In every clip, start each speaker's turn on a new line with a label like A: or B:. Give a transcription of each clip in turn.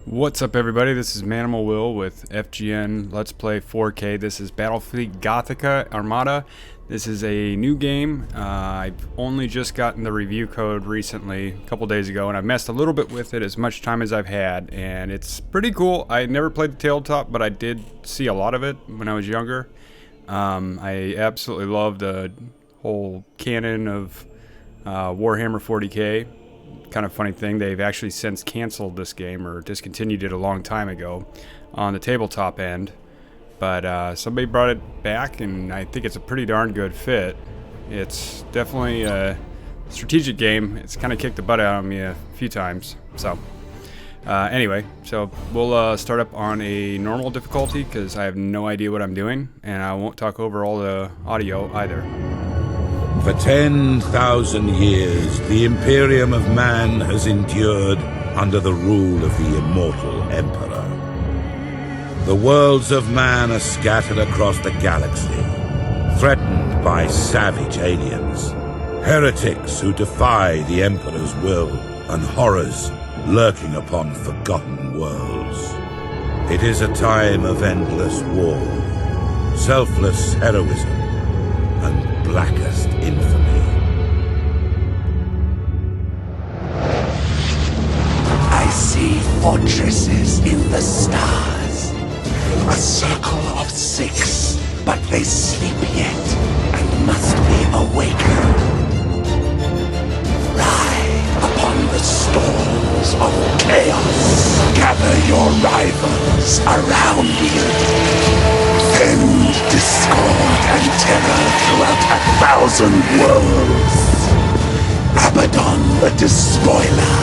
A: What's up, everybody? This is Manimal Will with FGN Let's Play 4K. This is Battlefleet Gothica Armada. This is a new game. I've only just gotten the review code recently, a couple days ago, and I've messed a little bit with it as much time as I've had, and it's pretty cool. I never played the tabletop, but I did see a lot of it when I was younger. I absolutely love the whole canon of Warhammer 40K. Kind of funny thing, they've actually since canceled this game or discontinued it a long time ago on the tabletop end, but somebody brought it back and I think it's a pretty darn good fit. It's definitely a strategic game. It's kind of kicked the butt out of me a few times. So anyway, so we'll start up on a normal difficulty because I have no idea what I'm doing, and I won't talk over all the audio either.
B: For 10,000 years, the Imperium of Man has endured under the rule of the immortal Emperor. The worlds of man are scattered across the galaxy, threatened by savage aliens, heretics who defy the Emperor's will, and horrors lurking upon forgotten worlds. It is a time of endless war, selfless heroism, and blackest infamy.
C: I see fortresses in the stars. A circle of 6, but they sleep yet and must be awakened. Ride upon the storms of chaos. Gather your rivals around you. Send discord and terror throughout 1,000 worlds. Abaddon the Despoiler,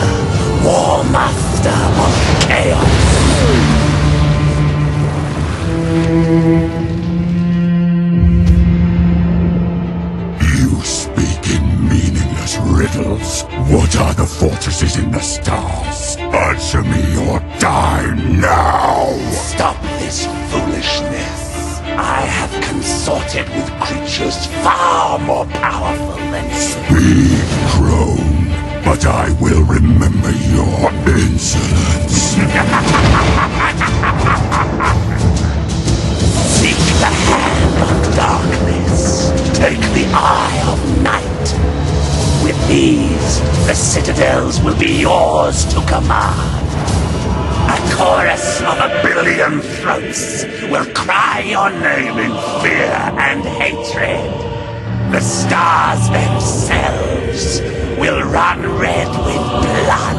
C: War Master of Chaos. You speak in meaningless riddles. What are the fortresses in the stars? Answer me or die now! Stop this foolishness. I have consorted with creatures far more powerful than you. Speak, crone, but I will remember your insolence. Seek the hand of darkness. Take the eye of night. With these, the citadels will be yours to command. A chorus of 1,000,000,000 throats will cry your name in fear and hatred. The stars themselves will run red with blood.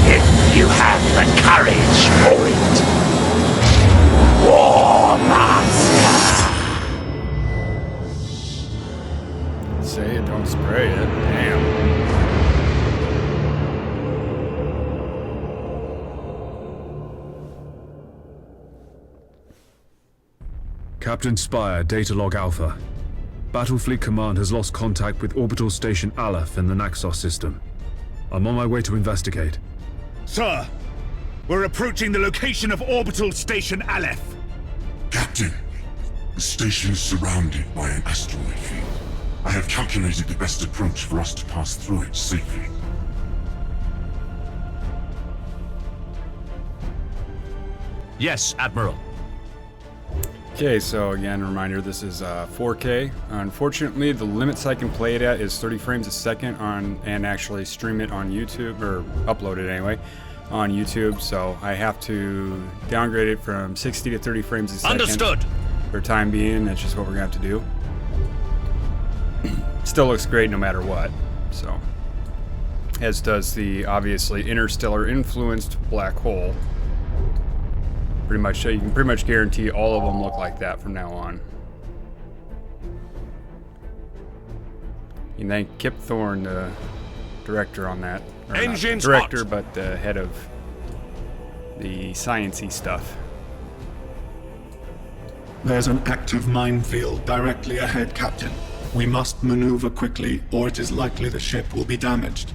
C: If you have the courage for it. War Master.
A: Say it, don't spray it. Damn.
D: Captain Spire, Data Log Alpha. Battlefleet Command has lost contact with Orbital Station Aleph in the Naxos system. I'm on my way to investigate.
E: Sir, we're approaching the location of Orbital Station Aleph.
F: Captain, the station is surrounded by an asteroid field. I have calculated the best approach for us to pass through it safely.
E: Yes, Admiral.
A: Okay, so again, reminder, this is 4K. Unfortunately, the limits I can play it at is 30 frames a second and actually stream it on YouTube, or upload it anyway, on YouTube, so I have to downgrade it from 60 to 30 frames a second.
E: Understood!
A: For time being, that's just what we're going to have to do. Still looks great no matter what, so. As does the, obviously, interstellar influenced black hole. Pretty much, you can pretty much guarantee all of them look like that from now on. You can thank Kip Thorne, the director on that. Or
E: Engine
A: not the director,
E: spot.
A: but the head of the sciencey stuff.
G: There's an active minefield directly ahead, Captain. We must maneuver quickly, or it is likely the ship will be damaged.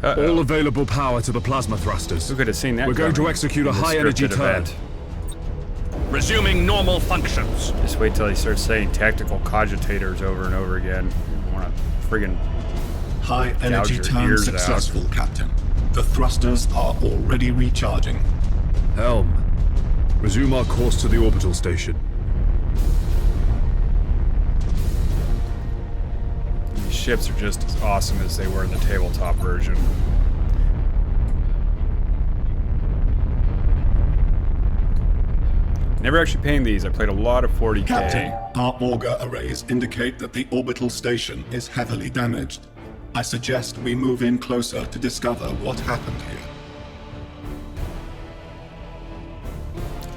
D: All available power to the plasma thrusters.
A: Who could have seen that?
D: We're going to
A: coming
D: execute a
A: in this
D: high-energy
A: scripted
D: turn.
A: event?
E: Resuming normal functions.
A: Just wait till he starts saying tactical cogitators over and over again. I want to friggin'
G: High energy
A: your
G: turn
A: ears
G: successful, Captain. The thrusters are already recharging.
D: Helm, resume our course to the orbital station.
A: These ships are just as awesome as they were in the tabletop version. Never actually paying these. I played a lot of 40k.
G: Captain, our auger arrays indicate that the orbital station is heavily damaged. I suggest we move in closer to discover what happened here.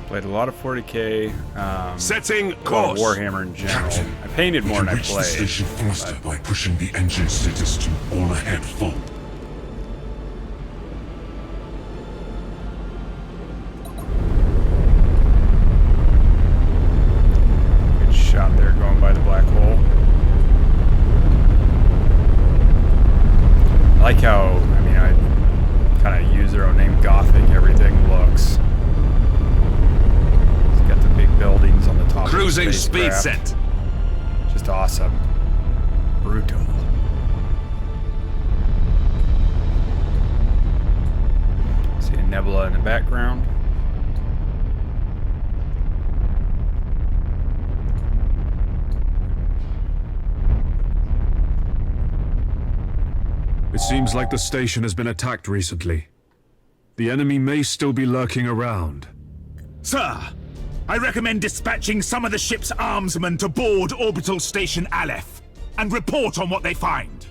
A: Played a lot of 40k.
E: Setting
A: a lot of
E: course.
A: Warhammer in general.
F: Captain,
A: I painted more
F: we
A: than I
F: can reach the
A: played.
F: station faster by pushing the engine status to all ahead full.
A: Good shot there going by the black hole. I like how, I mean, I kind of use their own name, Gothic, everything looks. It's got the big buildings on the top
E: Cruising
A: of the
E: speed
A: spacecraft.
E: set.
A: Just awesome. Brutal. See a nebula in the background.
D: It seems like the station has been attacked recently. The enemy may still be lurking around.
E: Sir, I recommend dispatching some of the ship's armsmen to board Orbital Station Aleph and report on what they find.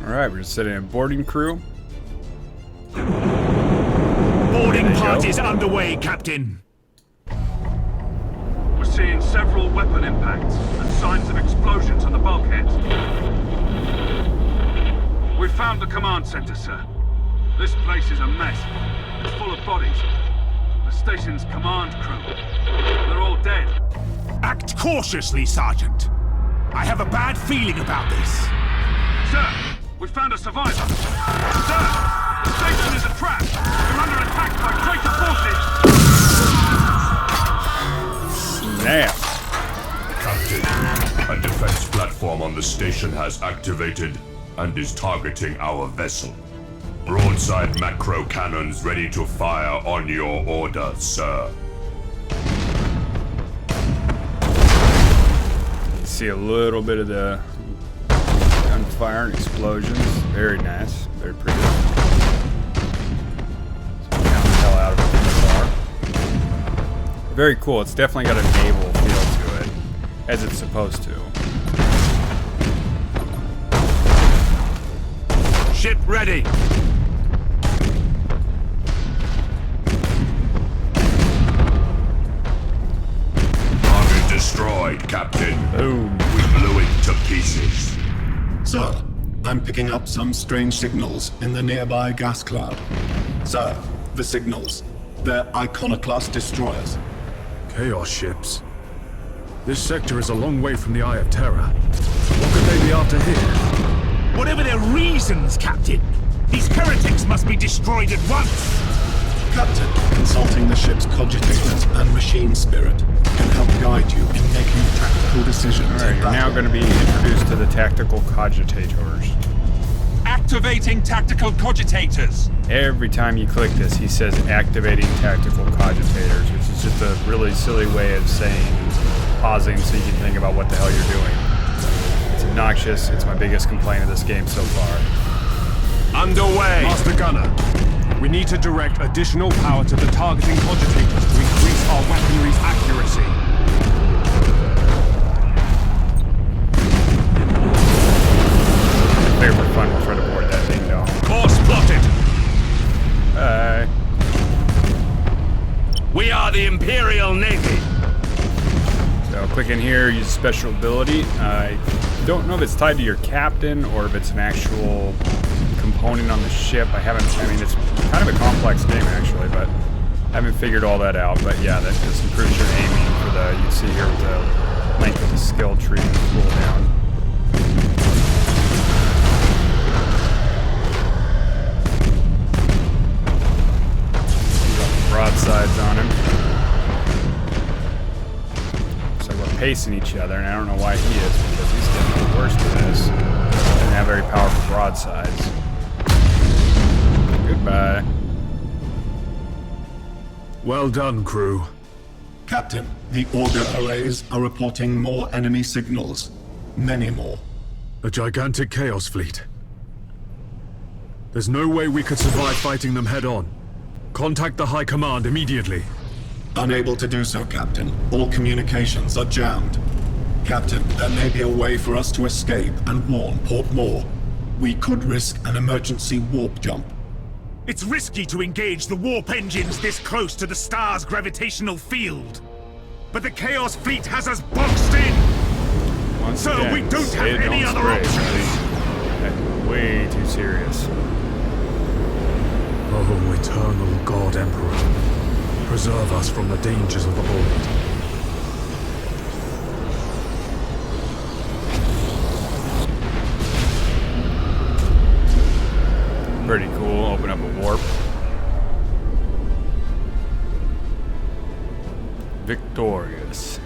A: Alright, we're just sitting in a boarding crew.
E: Boarding
A: There you
E: parties
A: go.
E: underway, Captain.
H: We're seeing several weapon impacts and signs of explosions on the bulkheads. We've found the command center, sir. This place is a mess. It's full of bodies. The station's command crew. They're all dead.
E: Act cautiously, Sergeant. I have a bad feeling about this.
H: Sir, we found a survivor. Sir, the station is a trap. We're under attack by traitor forces.
A: Snap!
I: Captain, a defense platform on the station has activated and is targeting our vessel. Broadside macro cannons ready to fire on your order, sir.
A: You see a little bit of the gunfire and explosions. Very nice. Very pretty. So we found the hell out of it from the bar. Very cool. It's definitely got a naval feel to it, as it's supposed to.
E: Ship ready.
I: Target destroyed, Captain.
A: Boom.
I: We blew it to pieces.
G: Sir, I'm picking up some strange signals in the nearby gas cloud. Sir, the signals. They're iconoclast destroyers.
D: Chaos ships. This sector is a long way from the Eye of Terror. What could they be after here?
E: Whatever their reasons, Captain, these heretics must be destroyed at once.
G: Captain, consulting the ship's cogitators and machine spirit can help guide you in making tactical decisions.
A: Alright,
G: in
A: you're now
G: battle.
A: going to be introduced to the tactical cogitators.
E: Activating tactical cogitators.
A: Every time you click this, he says activating tactical cogitators, which is just a really silly way of saying pausing so you can think about what the hell you're doing. It's obnoxious. It's my biggest complaint of this game so far.
E: Underway.
D: Master Gunner, we need to direct additional power to the targeting cogitators to increase our weaponry's accuracy.
A: Clear for fun, we'll try to board that thing down.
E: Course plotted.
C: We are the Imperial Navy.
A: So click in here, use special ability. I don't know if it's tied to your captain or if it's an actual component on the ship. I mean, it's kind of a complex game actually, but I haven't figured all that out. But yeah, that just improves your aiming for the, you can see here with the length of the skill tree and cooldown. Broadsides on him. So we're pacing each other, and I don't know why he is, because he's getting the worst of this. Doesn't have very powerful broadsides.
D: Well done, crew.
G: Captain, the Order arrays are reporting more enemy signals. Many more.
D: A gigantic Chaos Fleet. There's no way we could survive fighting them head-on. Contact the High Command immediately.
G: Unable to do so, Captain. All communications are jammed. Captain, there may be a way for us to escape and warn Port Moore. We could risk an emergency warp jump.
E: It's risky to engage the warp engines this close to the star's gravitational field. But the Chaos Fleet has us boxed in!
A: Once
E: So
A: again,
E: we don't have
A: say
E: any
A: don't
E: other
A: spray,
E: options!
A: That's way too serious.
D: Oh, eternal God Emperor. Preserve us from the dangers of the Horde.
A: Pretty cool. Open up a warp. Victorious.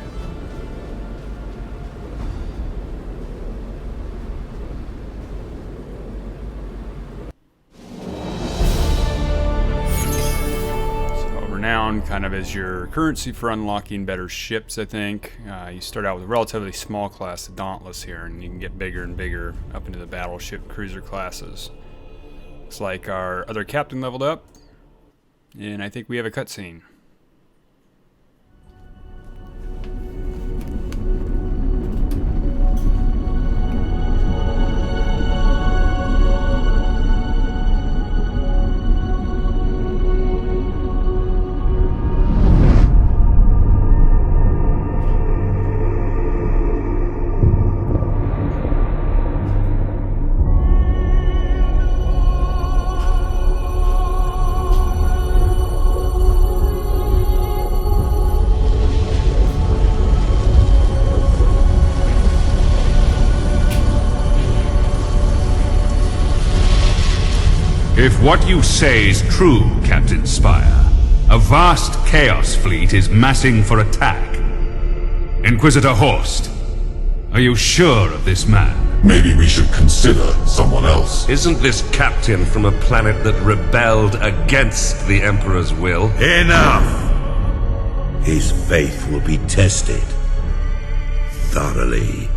A: So renown kind of is your currency for unlocking better ships, I think. You start out with a relatively small class, the Dauntless here, and you can get bigger and bigger up into the battleship cruiser classes. Looks like our other captain leveled up, and I think we have a cutscene.
J: If what you say is true, Captain Spire, a vast Chaos Fleet is massing for attack. Inquisitor Horst, are you sure of this man?
F: Maybe we should consider someone else.
K: Isn't this captain from a planet that rebelled against the Emperor's will?
B: Enough! His faith will be tested thoroughly.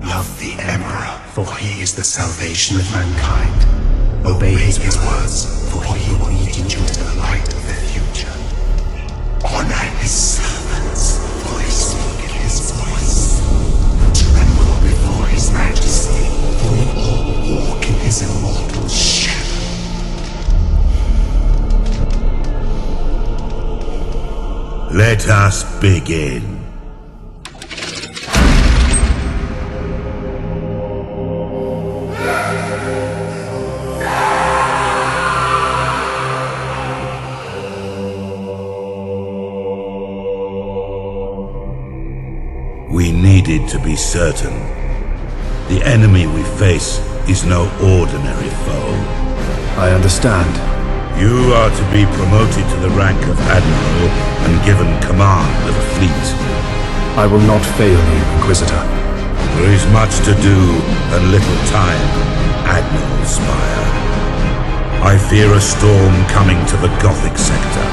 C: Love the Emperor, for he is the salvation of mankind. Obey his words, for he will lead you into the light of the future. Honor his servants, for they speak in his voice. Tremble before his majesty, for we all walk in his immortal shadow.
B: Let us begin. We needed to be certain. The enemy we face is no ordinary foe.
D: I understand.
B: You are to be promoted to the rank of Admiral and given command of a fleet.
D: I will not fail you, Inquisitor.
B: There is much to do and little time, Admiral Spire. I fear a storm coming to the Gothic sector.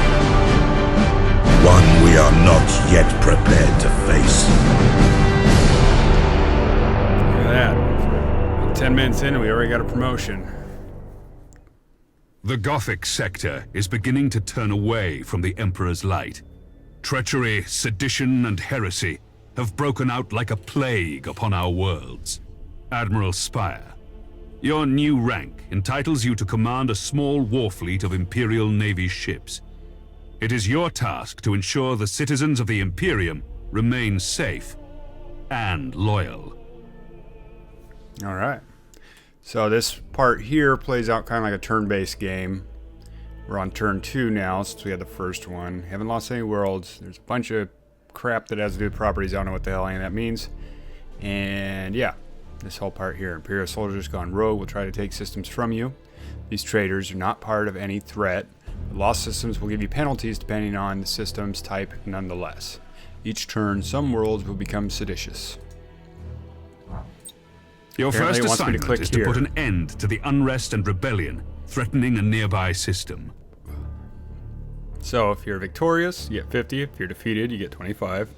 B: One we are not yet prepared to face.
A: Look at that. 10 minutes in and we already got a promotion.
J: The Gothic sector is beginning to turn away from the Emperor's light. Treachery, sedition, and heresy have broken out like a plague upon our worlds. Admiral Spire, your new rank entitles you to command a small war fleet of Imperial Navy ships. It is your task to ensure the citizens of the Imperium remain safe and loyal.
A: All right. So this part here plays out kind of like a turn-based game. We're on turn 2 now since we had the first one. Haven't lost any worlds. There's a bunch of crap that has to do with properties. I don't know what the hell any of that means. And yeah, this whole part here. Imperial soldiers gone rogue will try to take systems from you. These traitors are not part of any threat. The lost systems will give you penalties depending on the system's type nonetheless. Each turn, some worlds will become seditious.
J: Your
A: Apparently
J: first
A: it wants me to
J: assignment
A: click
J: is
A: here.
J: to put an end to the unrest and rebellion threatening a nearby system.
A: So if you're victorious, you get 50. If you're defeated, you get 25.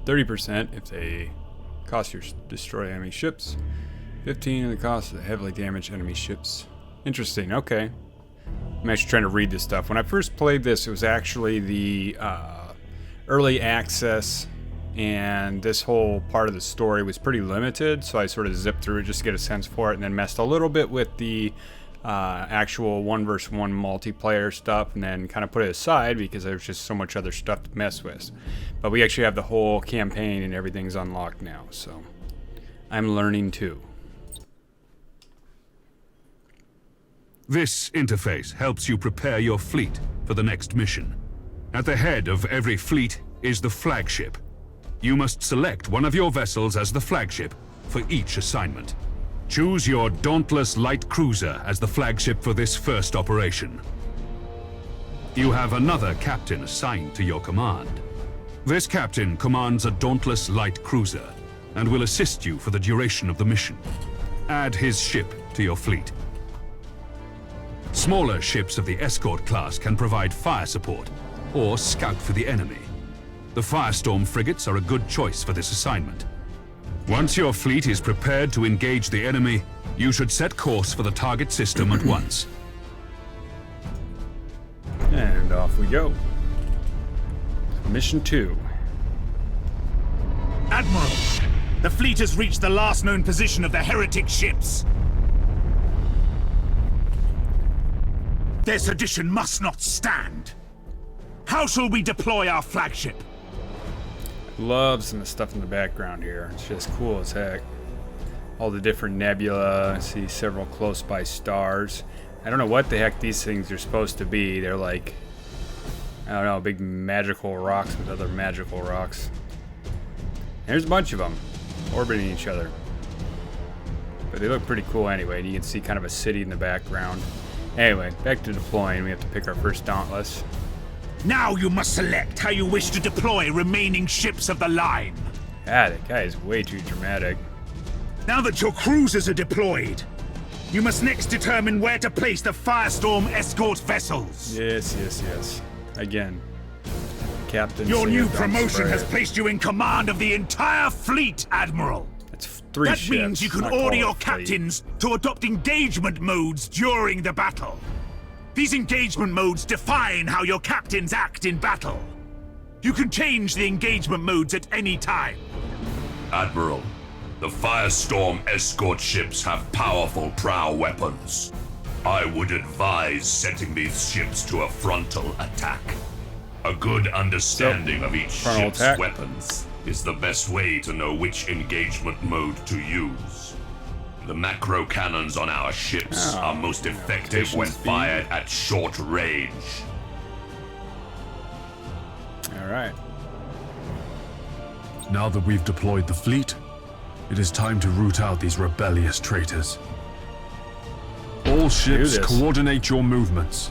A: 30% if they cost you destroy enemy ships. 15 in the cost of heavily damaged enemy ships. Interesting, okay. I'm actually trying to read this stuff. When I first played this, it was actually the early access, and this whole part of the story was pretty limited, so I sort of zipped through it just to get a sense for it, and then messed a little bit with the actual 1 versus 1 multiplayer stuff, and then kind of put it aside because there's just so much other stuff to mess with. But we actually have the whole campaign and everything's unlocked now, so I'm learning too.
J: This interface helps you prepare your fleet for the next mission. At the head of every fleet is the flagship. You must select one of your vessels as the flagship for each assignment. Choose your Dauntless Light Cruiser as the flagship for this first operation. You have another captain assigned to your command. This captain commands a Dauntless Light Cruiser and will assist you for the duration of the mission. Add his ship to your fleet. Smaller ships of the escort class can provide fire support or scout for the enemy. The Firestorm frigates are a good choice for this assignment. Once your fleet is prepared to engage the enemy, you should set course for the target system at once.
A: And off we go. Mission 2.
E: Admiral, the fleet has reached the last known position of the heretic ships. Their sedition must not stand. How shall we deploy our flagship?
A: Love some of the stuff in the background here. It's just cool as heck. All the different nebula. I see several close by stars. I don't know what the heck these things are supposed to be. They're like, I don't know, big magical rocks with other magical rocks. There's a bunch of them orbiting each other. But they look pretty cool anyway. And you can see kind of a city in the background. Anyway, back to deploying. We have to pick our first Dauntless.
E: Now you must select how you wish to deploy remaining ships of the line.
A: God, that guy is way too dramatic.
E: Now that your cruisers are deployed, you must next determine where to place the Firestorm escort vessels.
A: Yes, yes, yes. Again, Captain.
E: Your new
A: Sam,
E: promotion
A: Spire.
E: has placed you in command of the entire fleet, Admiral.
A: That's 3
E: That
A: ships.
E: means you can
A: not
E: order
A: call it
E: your
A: a fleet.
E: captains to adopt engagement modes during the battle. These engagement modes define how your captains act in battle. You can change the engagement modes at any time.
I: Admiral, the Firestorm escort ships have powerful prow weapons. I would advise setting these ships to a frontal attack. A good understanding of each
A: frontal
I: ship's
A: attack.
I: weapons is the best way to know which engagement mode to use. The macro cannons on our ships are most effective when
A: speed.
I: fired at short range.
A: Alright.
D: Now that we've deployed the fleet, it is time to root out these rebellious traitors. All ships,
A: this.
D: coordinate your movements.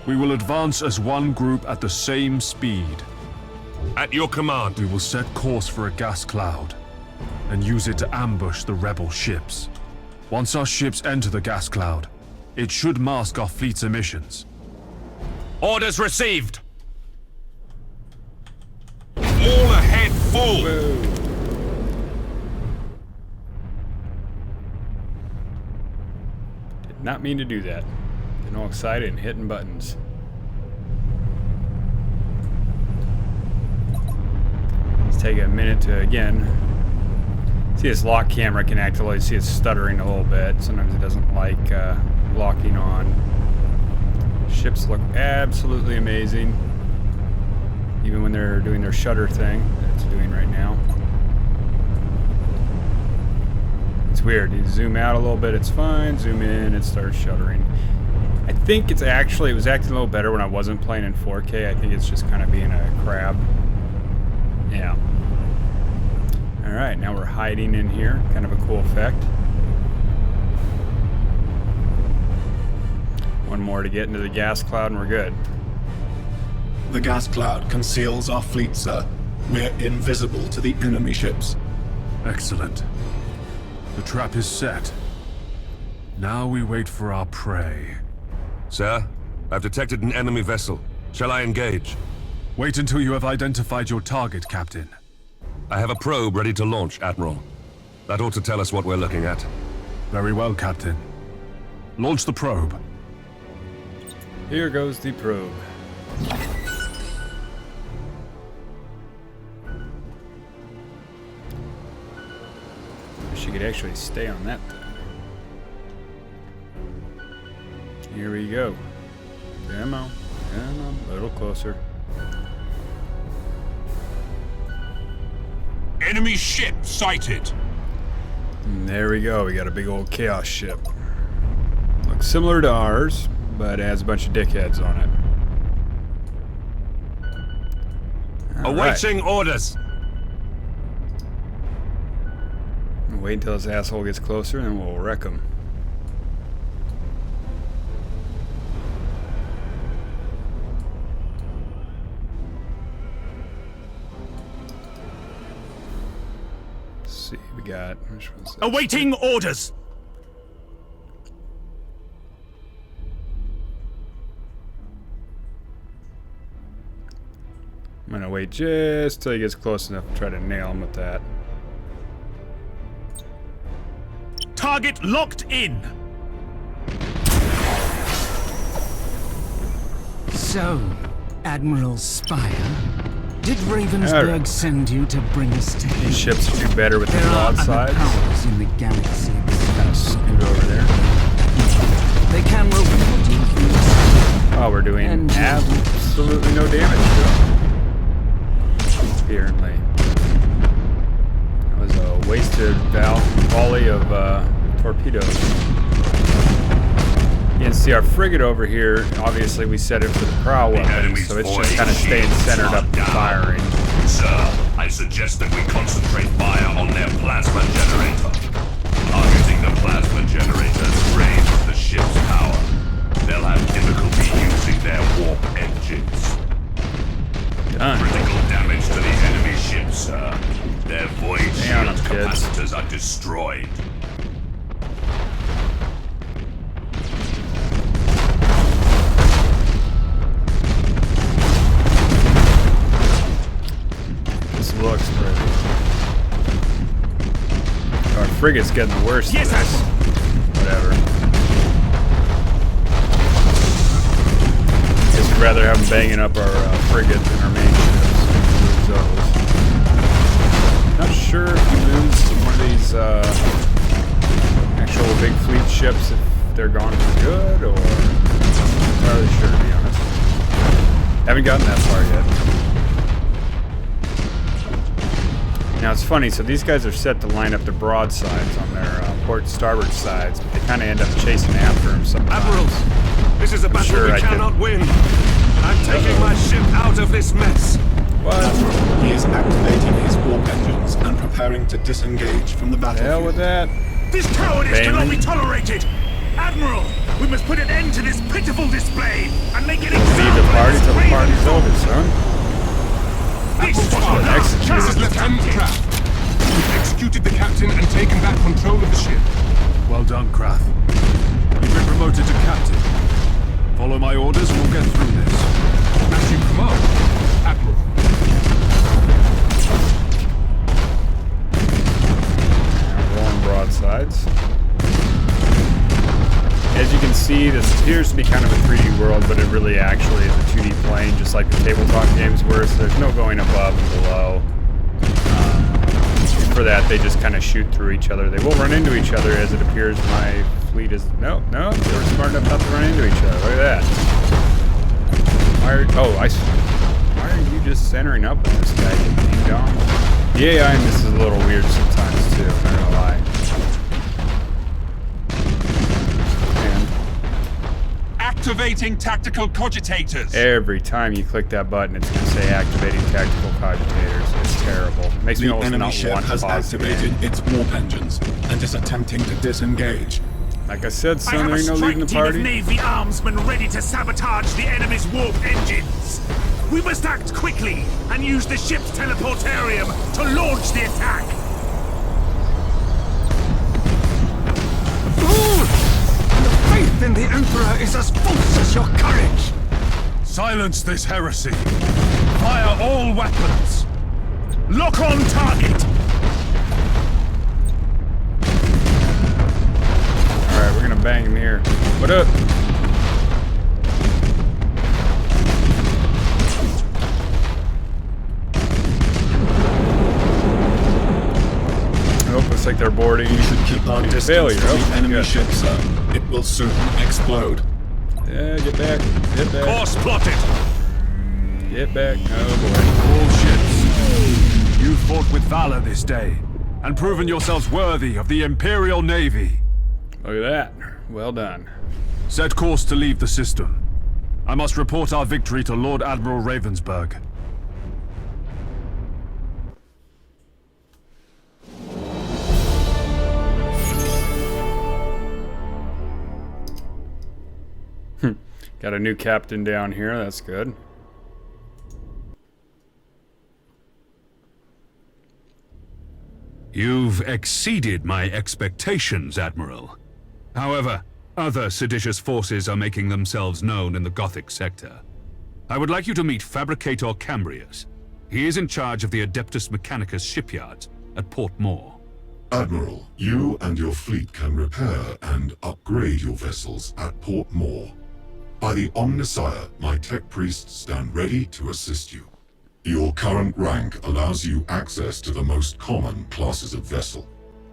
D: We will advance as one group at the same speed.
K: At your command.
D: We will set course for a gas cloud and use it to ambush the rebel ships. Once our ships enter the gas cloud, it should mask our fleet's emissions.
K: Orders received. All ahead, full.
A: Did not mean to do that. Getting all excited and hitting buttons. Let's take a minute to, again, see this lock camera can actually see it stuttering a little bit. Sometimes it doesn't like locking on. Ships look absolutely amazing. Even when they're doing their shutter thing that it's doing right now. It's weird. You zoom out a little bit, it's fine. Zoom in, it starts shuttering. I think it was acting a little better when I wasn't playing in 4K. I think it's just kind of being a crab. Yeah. Alright, now we're hiding in here. Kind of a cool effect. One more to get into the gas cloud and we're good.
G: The gas cloud conceals our fleet, sir. We're invisible to the enemy ships.
D: Excellent. The trap is set. Now we wait for our prey.
K: Sir, I've detected an enemy vessel. Shall I engage?
D: Wait until you have identified your target, Captain.
K: I have a probe ready to launch, Admiral. That ought to tell us what we're looking at.
D: Very well, Captain. Launch the probe.
A: Here goes the probe. Wish you could actually stay on that thing. Here we go. Come on. Come on. A little closer.
E: Enemy ship sighted.
A: And there we go. We got a big old chaos ship. Looks similar to ours, but it has a bunch of dickheads on it. All
K: Awaiting orders.
A: Wait until this asshole gets closer and we'll wreck him. Let's see, we got... Which one's that?
E: Awaiting orders.
A: I'm gonna wait just till he gets close enough to try to nail him with that.
E: Target locked in.
L: So, Admiral Spire, did Ravensburg send you to bring us to
A: These ships do better with the
L: There are other
A: broadsides.
L: powers in the galaxy.
A: Kind of scoot over there.
L: They can report you through the
A: Oh, we're doing
L: And-
A: absolutely no damage to them. Apparently. That was a wasted volley of torpedoes. You can see our frigate over here. Obviously, we set it for the prow weapon, so it's just kind of staying centered up and firing.
I: Sir, I suggest that we concentrate fire on their plasma generator. Targeting the plasma generator drains the ship's power. They'll have difficulty using their warp engines.
A: Done.
I: Critical damage to the enemy ship, sir. Their void
A: Hang on,
I: shield
A: kids.
I: capacitors are destroyed.
A: This looks pretty. Our frigate's getting the worst
E: Yes,
A: of this. Whatever. Guess we'd rather have them banging up our frigate than our main ships. Lose those. Not sure if you lose one of these actual big fleet ships if they're gone for good, or not really sure, to be honest. Haven't gotten that far yet. Now it's funny, so these guys are set to line up their broadsides on their port and starboard sides, but they kind of end up chasing after them sometimes.
K: Admirals, this is a battle
A: sure
K: we
A: I could-
K: cannot win. I'm taking my ship out of this mess.
A: What?
G: He is activating his warp engines and preparing to disengage from the
A: The hell
G: battlefield.
A: with that?
E: This cowardice
A: Bailey?
E: cannot be tolerated. Admiral, we must put an end to this pitiful display and make it
A: Leave the party till the party's over, son.
E: This
A: Execute it.
F: Lieutenant Kraft. We've executed the captain and taken back control of the ship.
D: Well done, Krath. You've been promoted to captain. Follow my orders and we'll get through this.
F: As you command, Admiral.
A: Rolling broadsides. As you can see, this appears to be kind of a 3D world, but it really actually is a 2D plane, just like the tabletop games were, so there's no going above and below. For that, they just kind of shoot through each other. They will run into each other, as it appears my fleet is... No, they were smart enough not to run into each other. Look at that. Why are you just centering up with this guy, you ding dong? The AI in this is a little weird sometimes, too, I'm not gonna lie.
E: Activating tactical cogitators.
A: Every time you click that button, it's going to say activating tactical cogitators. It's terrible. Makes me
G: The
A: almost
G: enemy
A: not
G: ship
A: want to
G: has
A: pause the
G: activated
A: game.
G: its warp engines and is attempting to disengage.
A: Like I said,
E: I
A: son,
E: have
A: there
E: a
A: ain't no
E: strike
A: leaving the
E: team of
A: party.
E: Navy armsmen ready to sabotage the enemy's warp engines. We must act quickly and use the ship's teleportarium to launch the attack.
L: Emperor is as false as your courage!
E: Silence this heresy. Fire all weapons. Lock on target.
A: Alright, we're gonna bang him here. What up? Oh, looks like they're boarding.
G: We should keep our distance
A: Failure.
G: from the
A: Oh,
G: enemy
A: good.
G: ship, sir. It will soon explode.
A: Yeah, get back. Get back.
E: Course plotted.
A: Get back. Oh
E: All ships. You fought with valor this day, and proven yourselves worthy of the Imperial Navy.
A: boy. Look at that. Well done.
E: Set course to leave the system. I must report our victory to Lord Admiral Ravensburg.
A: Got a new captain down here. That's good.
J: You've exceeded my expectations, Admiral. However, other seditious forces are making themselves known in the Gothic sector. I would like you to meet Fabricator Cambrius. He is in charge of the Adeptus Mechanicus shipyards at Port Moore.
F: Admiral, you and your fleet can repair and upgrade your vessels at Port Moore. By the Omnissiah, my tech priests stand ready to assist you. Your current rank allows you access to the most common classes of vessel.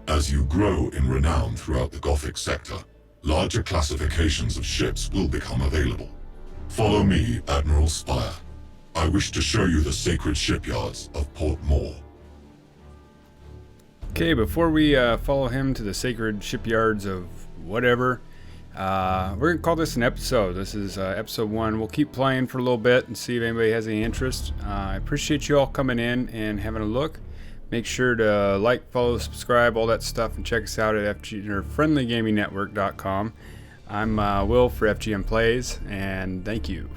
F: As you grow in renown throughout the Gothic sector, larger classifications of ships will become available. Follow me, Admiral Spire. I wish to show you the sacred shipyards of Port Moore.
A: Okay, before we follow him to the sacred shipyards of whatever, we're gonna call this an episode. This is episode 1. We'll keep playing for a little bit and see if anybody has any interest. I appreciate you all coming in and having a look. Make sure to like, follow, subscribe, all that stuff, and check us out at friendlygamingnetwork.com. I'm Will for FGN Plays, and thank you.